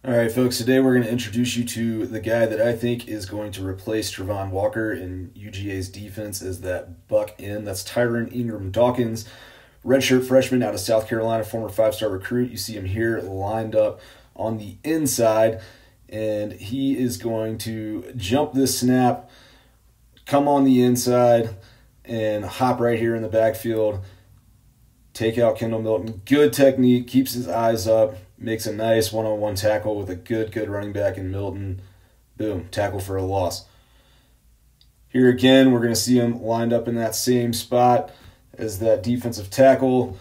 All right, folks, today we're going to introduce you to the guy that I think is going to replace Travon Walker in UGA's defense as that buck end. That's Tyrion Ingram-Dawkins, redshirt freshman out of South Carolina, former five-star recruit. You see him here lined up on the inside, and he is going to jump this snap, come on the inside, and hop right here in the backfield, take out Kendall Milton. Good technique, keeps his eyes up, makes a nice one-on-one tackle with a good running back in Milton. Boom, tackle for a loss. Here again, we're going to see him lined up in that same spot as that defensive tackle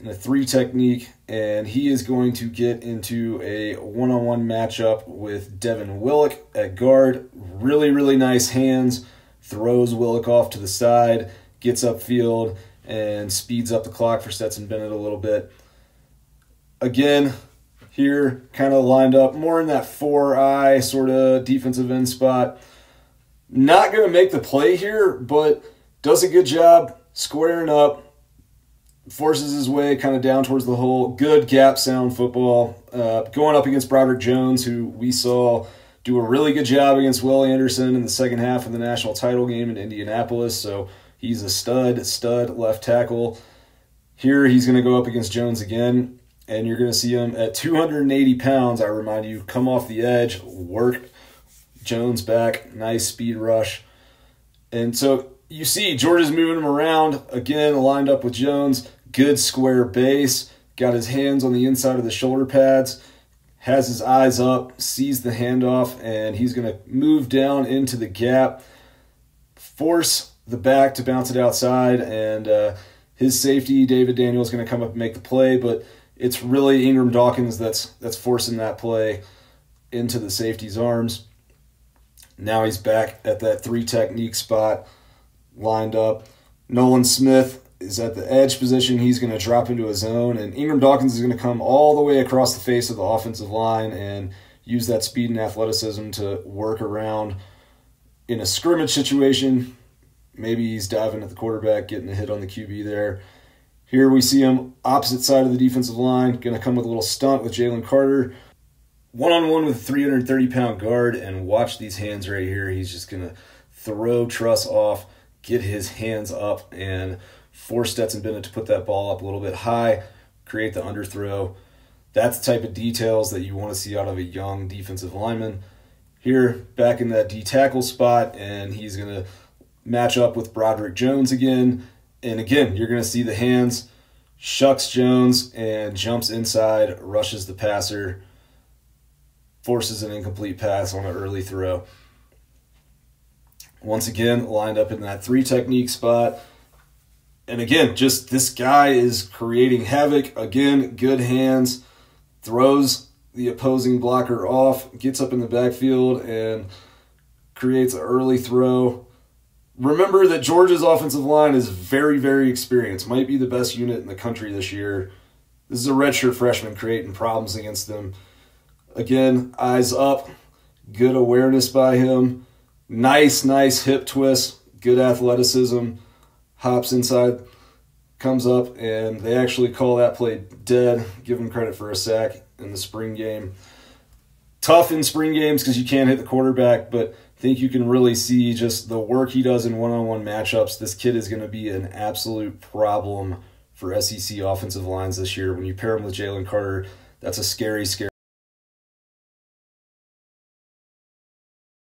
in a 3 technique, and he is going to get into a one-on-one matchup with Devin Willock at guard. Really nice hands, throws Willock off to the side, gets upfield, and speeds up the clock for Stetson Bennett a little bit. Again, here, kind of lined up more in that 4-eye sort of defensive end spot. Not going to make the play here, but does a good job squaring up, forces his way kind of down towards the hole. Good gap sound football. Going up against Broderick Jones, who we saw do a really good job against Will Anderson in the second half of the national title game in Indianapolis. So he's a stud left tackle. Here he's going to go up against Jones again. And you're going to see him at 280 pounds, I remind you, come off the edge, work Jones back, nice speed rush. And so you see Georgia's moving him around, again, lined up with Jones, good square base, got his hands on the inside of the shoulder pads, has his eyes up, sees the handoff, and he's going to move down into the gap, force the back to bounce it outside, and his safety, David Daniel, is going to come up and make the play, but it's really Ingram-Dawkins that's forcing that play into the safety's arms. Now he's back at that 3 technique spot, lined up. Nolan Smith is at the edge position. He's going to drop into a zone, and Ingram-Dawkins is going to come all the way across the face of the offensive line and use that speed and athleticism to work around in a scrimmage situation. Maybe he's diving at the quarterback, getting a hit on the QB there. Here we see him opposite side of the defensive line, going to come with a little stunt with Jalen Carter. One-on-one with a 330-pound guard, and watch these hands right here. He's just going to throw Truss off, get his hands up, and force Stetson Bennett to put that ball up a little bit high, create the underthrow. That's the type of details that you want to see out of a young defensive lineman. Here, back in that D-tackle spot, and he's going to match up with Broderick Jones again. And again, you're going to see the hands, shucks Jones, and jumps inside, rushes the passer, forces an incomplete pass on an early throw. Once again, lined up in that 3 technique spot. And again, just this guy is creating havoc. Again, good hands, throws the opposing blocker off, gets up in the backfield, and creates an early throw. Remember that Georgia's offensive line is very experienced. Might be the best unit in the country this year. This is a redshirt freshman creating problems against them. Again, eyes up. Good awareness by him. Nice hip twist. Good athleticism. Hops inside, comes up, and they actually call that play dead. Give him credit for a sack in the spring game. Tough in spring games because you can't hit the quarterback, but I think you can really see just the work he does in one-on-one matchups. This kid is going to be an absolute problem for SEC offensive lines this year. When you pair him with Jalen Carter, that's a scary